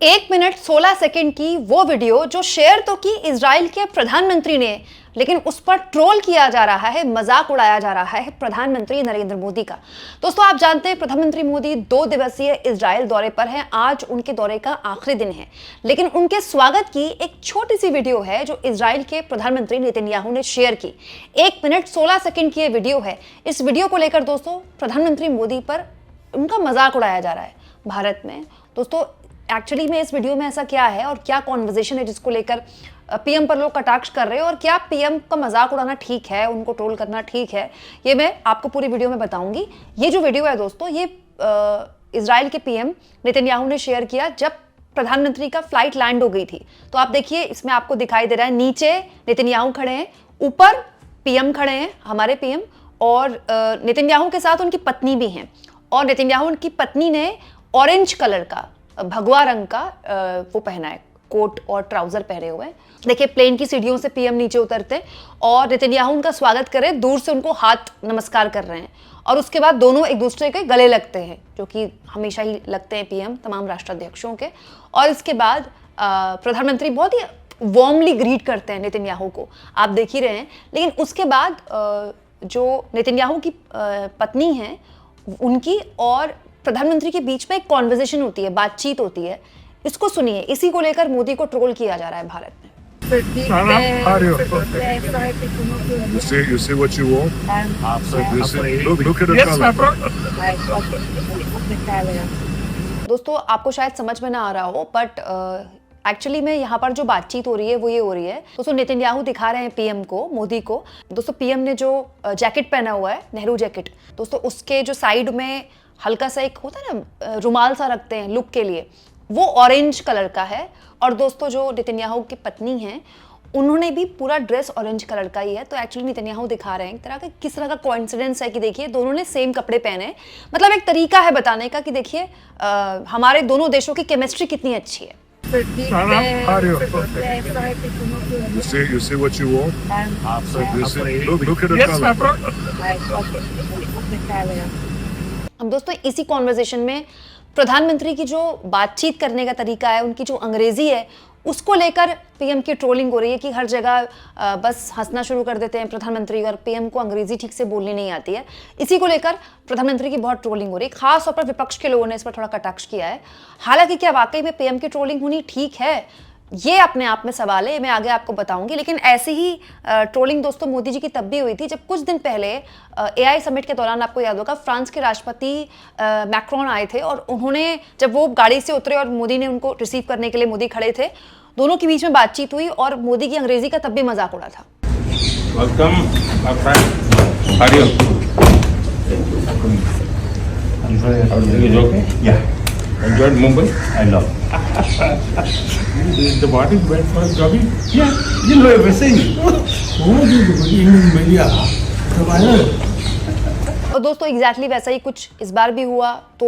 1 minute 16 second की वो video जो शेयर तो की इजराइल के प्रधानमंत्री ने, लेकिन उस पर ट्रोल किया जा रहा है, मजाक उड़ाया जा रहा है प्रधानमंत्री नरेंद्र मोदी का। दोस्तों, आप जानते हैं प्रधानमंत्री मोदी 2 दिवसीय इजराइल दौरे पर हैं। आज उनके दौरे का आखिरी दिन है, लेकिन उनके स्वागत की एक छोटी सी वीडियो है जो इजराइल के प्रधानमंत्री नेतन्याहू ने शेयर की। 1 मिनट 16 सेकंड की ये वीडियो है। इस वीडियो को लेकर दोस्तों प्रधानमंत्री मोदी पर उनका मजाक उड़ाया जा रहा है भारत में। दोस्तों, एक्चुअली में इस वीडियो में ऐसा क्या है और क्या कॉन्वर्जेशन है जिसको लेकर पीएम पर लोग कटाक्ष कर रहे हैं, और क्या पीएम का मजाक उड़ाना ठीक है, उनको ट्रोल करना ठीक है, ये मैं आपको पूरी वीडियो में बताऊंगी। ये जो वीडियो है दोस्तों, ये इजराइल के पीएम नेतन्याहू ने शेयर किया जब प्रधानमंत्री का फ्लाइट लैंड हो गई थी। तो आप देखिए, इसमें आपको दिखाई दे रहा है नीचे नेतन्याहू खड़े हैं, ऊपर पीएम खड़े हैं, हमारे पीएम, और नेतन्याहू के साथ उनकी पत्नी भी हैं। और नेतन्याहू उनकी पत्नी ने ऑरेंज कलर का, भगवा रंग का वो पहना है, कोट और ट्राउजर पहने हुए हैं। देखिए, प्लेन की सीढ़ियों से पीएम नीचे उतरते और नेतन्याहू उनका स्वागत कर रहे हैं, दूर से उनको हाथ नमस्कार कर रहे हैं, और उसके बाद दोनों एक दूसरे के गले लगते हैं, जो कि हमेशा ही लगते हैं पीएम तमाम राष्ट्राध्यक्षों के। और इसके बाद प्रधानमंत्री बहुत ही वार्मली ग्रीट करते हैं नेतन्याहू को, आप देख ही रहे हैं। लेकिन उसके बाद जो नेतन्याहू की पत्नी है, उनकी और प्रधानमंत्री के बीच में एक कॉन्वर्सेशन होती है, बातचीत होती है। इसको सुनिए। इसी को लेकर मोदी को ट्रोल किया जा रहा है भारत में। You see what you want? Look at the color. दोस्तों, आपको शायद समझ में ना आ रहा हो, बट एक्चुअली में यहाँ पर जो बातचीत हो रही है वो ये हो रही है। दोस्तों, नेतन्याहू दिखा रहे हैं पीएम को, मोदी को। दोस्तों, पीएम ने जो जैकेट पहना हुआ है, नेहरू जैकेट, दोस्तों उसके जो साइड में हल्का सा एक होता है ना, रुमाल सा रखते हैं लुक के लिए, वो ऑरेंज कलर का है। और दोस्तों, जो नेतन्याहू की पत्नी हैं, उन्होंने भी पूरा ड्रेस ऑरेंज कलर का ही है। तो एक्चुअली नेतन्याहू दिखा रहे हैं एक तरह का, किस तरह का कोइंसिडेंस है कि देखिए दोनों ने सेम कपड़े पहने हैं। मतलब एक तरीका है बताने का कि देखिए हमारे दोनों देशों की केमिस्ट्री कितनी अच्छी है। You see what you want? Look at the color. अब दोस्तों, इसी कॉन्वर्सेशन में प्रधानमंत्री की जो बातचीत करने का तरीका है, उनकी जो अंग्रेजी है, उसको लेकर पीएम की ट्रोलिंग हो रही है कि हर जगह बस हंसना शुरू कर देते हैं प्रधानमंत्री, और पीएम को अंग्रेजी ठीक से बोलनी नहीं आती है। इसी को लेकर प्रधानमंत्री की बहुत ट्रोलिंग हो रही है। खास तौर पर विपक्ष के लोगों ने इस पर थोड़ा कटाक्ष किया है। हालांकि क्या वाकई में पीएम की ट्रोलिंग होनी ठीक है, ये अपने आप में सवाल है, मैं आगे आपको बताऊंगी। लेकिन ऐसी ही ट्रोलिंग दोस्तों मोदी जी की तब भी हुई थी जब कुछ दिन पहले एआई समिट के दौरान, आपको याद होगा, फ्रांस के राष्ट्रपति मैक्रोन आए थे, और उन्होंने जब वो गाड़ी से उतरे और मोदी ने उनको रिसीव करने के लिए मोदी खड़े थे, दोनों के बीच में बातचीत हुई और मोदी की अंग्रेजी का तब भी मजाक उड़ा था। Enjoyed Mumbai? I love. The body went for jogging. Yeah, you know everything. Oh, in media. और दोस्तों, एग्जैक्टली वैसा ही कुछ इस बार भी हुआ। तो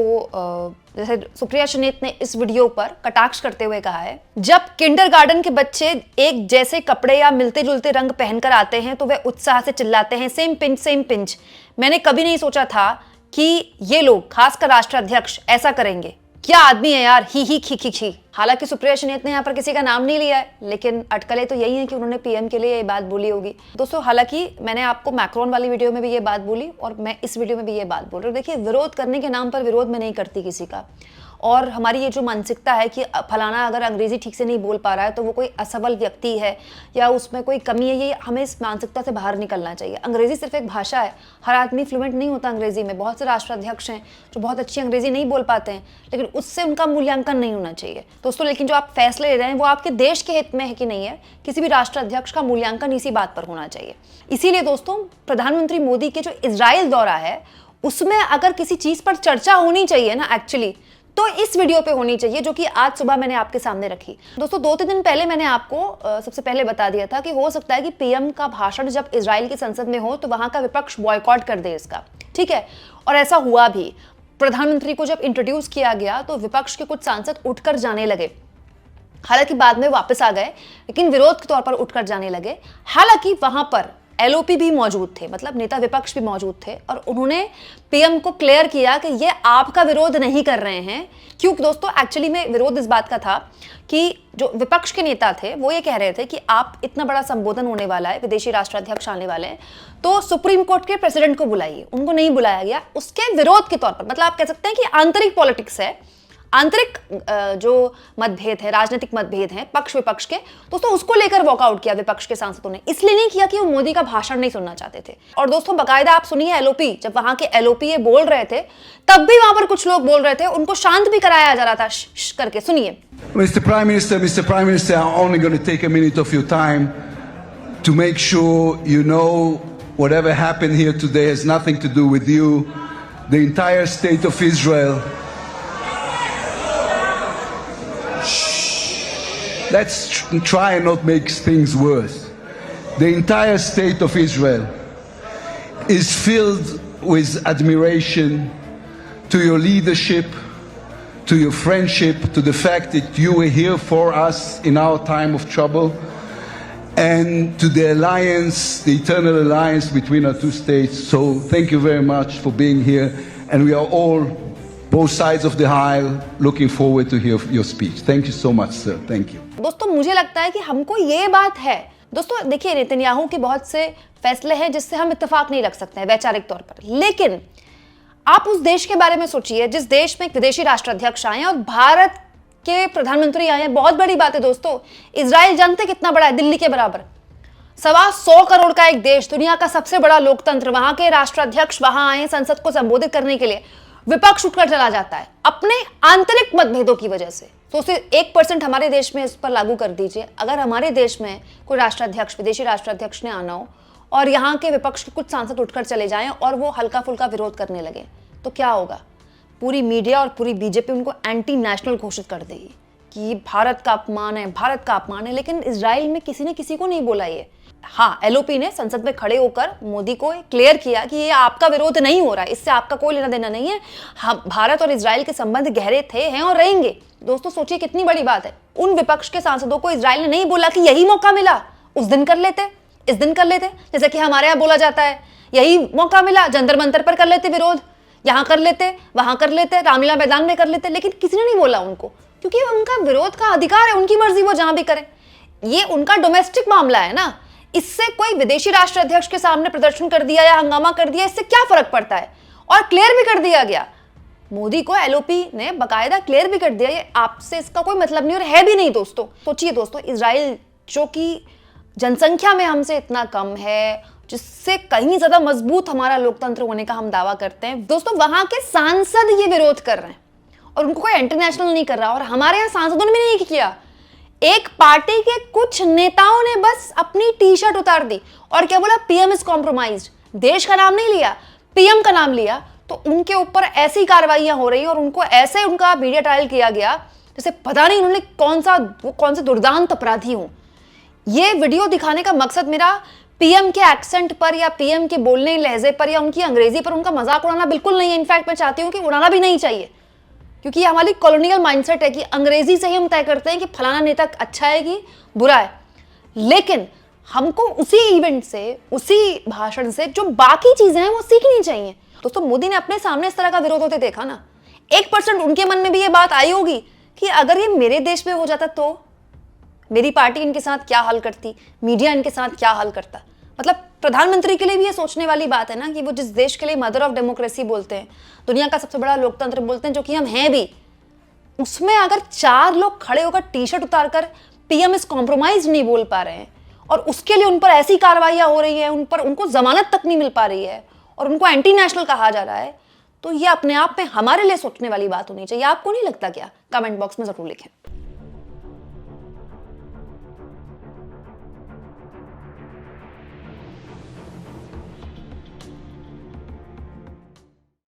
जैसे सुप्रिया शनेत ने इस वीडियो पर कटाक्ष करते हुए कहा है, जब किंडरगार्टन के बच्चे एक जैसे कपड़े या मिलते जुलते रंग पहनकर आते हैं तो वे उत्साह से चिल्लाते हैं, सेम पिंच सेम पिंच। मैंने कभी नहीं सोचा था कि ये लोग, खासकर राष्ट्राध्यक्ष, ऐसा करेंगे। क्या आदमी है यार, ही खी खी खी। हालांकि सुप्रिया शनेत ने यहाँ पर किसी का नाम नहीं लिया है, लेकिन अटकलें तो यही है कि उन्होंने पीएम के लिए ये बात बोली होगी। दोस्तों, हालांकि मैंने आपको मैक्रोन वाली वीडियो में भी ये बात बोली, और मैं इस वीडियो में भी ये बात बोल रही हूँ। देखिए, विरोध करने के नाम पर विरोध में नहीं करती किसी का। और हमारी ये जो मानसिकता है कि फलाना अगर अंग्रेजी ठीक से नहीं बोल पा रहा है तो वो कोई असफल व्यक्ति है या उसमें कोई कमी है, ये हमें इस मानसिकता से बाहर निकलना चाहिए। अंग्रेजी सिर्फ एक भाषा है, हर आदमी फ्लुएंट नहीं होता अंग्रेजी में। बहुत से राष्ट्राध्यक्ष हैं जो बहुत अच्छी अंग्रेजी नहीं बोल पाते हैं, लेकिन उससे उनका मूल्यांकन नहीं होना चाहिए दोस्तों। लेकिन जो आप फैसले ले रहे हैं वो आपके देश के हित में है कि नहीं है, किसी भी राष्ट्राध्यक्ष का मूल्यांकन इसी बात पर होना चाहिए। इसीलिए दोस्तों, प्रधानमंत्री मोदी के जो इजराइल दौरा है, उसमें अगर किसी चीज पर चर्चा होनी चाहिए ना एक्चुअली, तो इस वीडियो पे होनी चाहिए, जो कि आज सुबह मैंने आपके सामने रखी। दोस्तों, 2-3 दिन पहले मैंने आपको सबसे पहले बता दिया था कि हो सकता है कि पीएम का भाषण जब इजराइल की संसद में हो तो वहां का विपक्ष बॉयकॉट कर दे इसका, ठीक है। और ऐसा हुआ भी। प्रधानमंत्री को जब इंट्रोड्यूस किया गया तो विपक्ष के कुछ सांसद उठकर जाने लगे। हालांकि बाद में वापस आ गए, लेकिन विरोध के तौर पर उठकर जाने लगे। हालांकि वहां पर एलओपी भी मौजूद थे, मतलब नेता विपक्ष भी मौजूद थे, और उन्होंने पीएम को क्लियर किया कि ये आपका विरोध नहीं कर रहे हैं। क्योंकि दोस्तों एक्चुअली में विरोध इस बात का था कि जो विपक्ष के नेता थे वो ये कह रहे थे कि आप इतना बड़ा संबोधन होने वाला है, विदेशी राष्ट्राध्यक्ष आने वाले हैं, तो सुप्रीम कोर्ट के प्रेसिडेंट को बुलाइए। उनको नहीं बुलाया गया, उसके विरोध के तौर पर, मतलब आप कह सकते हैं कि आंतरिक पॉलिटिक्स है, आंतरिक जो मतभेद है, राजनीतिक मतभेद हैं पक्ष विपक्ष के, दोस्तों उसको लेकर वॉकआउट किया विपक्ष के सांसदों ने। इसलिए नहीं किया कि वो मोदी का भाषण नहीं सुनना चाहते थे। और दोस्तों बाकायदा आप सुनिए एलओपी, जब वहां के एलओपी ये बोल रहे थे तब भी वहां पर कुछ लोग बोल रहे थे, उनको शांत भी कराया जा रहा था करके। सुनिए। Mr. Prime Minister, I'm only going to take a minute of your time to make sure you know whatever happened here today has nothing to do with you. The entire state of Israel. Let's try and not make things worse. The entire state of Israel is filled with admiration to your leadership, to your friendship, to the fact that you were here for us in our time of trouble, and to the alliance, the eternal alliance between our two states. So thank you very much for being here, and we are all, both sides of the aisle, looking forward to hear your speech. Thank you so much, sir. Thank you. दोस्तों मुझे लगता है कि हमको ये बात है, दोस्तों देखिए नेतन्याहू के बहुत से फैसले हैं जिससे हम इत्तेफाक नहीं रख सकते हैं वैचारिक तौर पर, लेकिन आप उस देश के बारे में सोचिए जिस देश में एक विदेशी राष्ट्राध्यक्ष आए और भारत के प्रधानमंत्री आए हैं। बहुत बड़ी बात है दोस्तों। इजराइल जानते कितना बड़ा है? दिल्ली के बराबर, 125 करोड़ का एक देश, दुनिया का सबसे बड़ा लोकतंत्र, वहां के राष्ट्राध्यक्ष वहां आए संसद को संबोधित करने के लिए, विपक्ष उठकर चला जाता है अपने आंतरिक मतभेदों की वजह से। तो उसे 1% हमारे देश में इस पर लागू कर दीजिए। अगर हमारे देश में कोई राष्ट्राध्यक्ष, विदेशी राष्ट्राध्यक्ष ने आना हो और यहाँ के विपक्ष के कुछ सांसद उठकर चले जाएं और वो हल्का फुल्का विरोध करने लगे, तो क्या होगा? पूरी मीडिया और पूरी बीजेपी उनको एंटी नेशनल घोषित कर देगी कि ये भारत का अपमान है, भारत का अपमान है। लेकिन इजराइल में किसी ने किसी को नहीं बोला ये। हाँ, एलओपी ने संसद में खड़े होकर मोदी को क्लियर किया कि ये आपका विरोध नहीं हो रहा है, इससे आपका कोई लेना देना नहीं है। हम, भारत और इजराइल के संबंध गहरे थे, हैं और रहेंगे। दोस्तों सोचिए कितनी बड़ी बात है। उन विपक्ष के सांसदों को इजराइल ने नहीं बोला कि यही मौका मिला, उस दिन कर लेते, इस दिन कर लेते, जैसे कि हमारे यहाँ बोला जाता है यही मौका मिला, जंतर मंतर पर कर लेते विरोध, यहाँ कर लेते, वहां कर लेते, रामलीला मैदान में कर लेते। लेकिन किसी ने नहीं बोला उनको, क्योंकि उनका विरोध का अधिकार है, उनकी मर्जी, वो जहां भी करें। ये उनका डोमेस्टिक मामला है ना, इससे कोई विदेशी राष्ट्राध्यक्ष के सामने प्रदर्शन कर दिया या हंगामा कर दिया, इससे क्या फर्क पड़ता है? और क्लियर भी कर दिया गया मोदी को, एलओपी ने बकायदा क्लियर भी कर दिया ये आपसे इसका कोई मतलब नहीं और है भी नहीं। दोस्तों सोचिए दोस्तों, इजराइल जो कि जनसंख्या में हमसे इतना कम है, जिससे कहीं ज्यादा मजबूत हमारा लोकतंत्र होने का हम दावा करते हैं, दोस्तों वहां के सांसद ये विरोध कर रहे हैं और उनको कोई इंटरनेशनल नहीं कर रहा। और हमारे यहाँ सांसदों ने भी नहीं किया। एक पार्टी के कुछ नेताओं ने बस अपनी टी शर्ट उतार दी और क्या बोला, पीएम इज कॉम्प्रोमाइज्ड। देश का नाम नहीं लिया, पीएम का नाम लिया। तो उनके ऊपर ऐसी कार्रवाइयां हो रही और उनको ऐसे उनका मीडिया ट्रायल किया गया जैसे पता नहीं उन्होंने कौन से दुर्दांत अपराधी हों। ये वीडियो दिखाने का मकसद मेरा पीएम के एक्सेंट पर या पीएम के बोलने लहजे पर या उनकी अंग्रेजी पर उनका मजाक उड़ाना बिल्कुल नहीं है। इनफैक्ट मैं चाहती हूँ कि उड़ाना भी नहीं चाहिए, क्योंकि ये हमारी कॉलोनियल माइंडसेट है कि अंग्रेजी से ही हम तय करते हैं कि फलाना नेता अच्छा है कि बुरा है। लेकिन हमको उसी इवेंट से, उसी भाषण से जो बाकी चीजें हैं वो सीखनी चाहिए। दोस्तों मोदी ने अपने सामने इस तरह का विरोध होते देखा ना, 1% उनके मन में भी ये बात आई होगी कि अगर ये मेरे देश में हो जाता तो मेरी पार्टी इनके साथ क्या हाल करती, मीडिया इनके साथ क्या हाल करता। मतलब प्रधानमंत्री के लिए भी ये सोचने वाली बात है ना कि वो जिस देश के लिए मदर ऑफ डेमोक्रेसी बोलते हैं, दुनिया का सबसे बड़ा लोकतंत्र बोलते हैं, जो कि हम हैं भी, उसमें अगर 4 लोग खड़े होकर टी शर्ट उतारकर पीएम इज कॉम्प्रोमाइज नहीं बोल पा रहे हैं और उसके लिए उन पर ऐसी कार्रवाइयां हो रही है, उनको जमानत तक नहीं मिल पा रही है और उनको एंटी नेशनल कहा जा रहा है, तो ये अपने आप में हमारे लिए सोचने वाली बात होनी चाहिए। आपको नहीं लगता क्या? कमेंट बॉक्स में जरूर लिखें।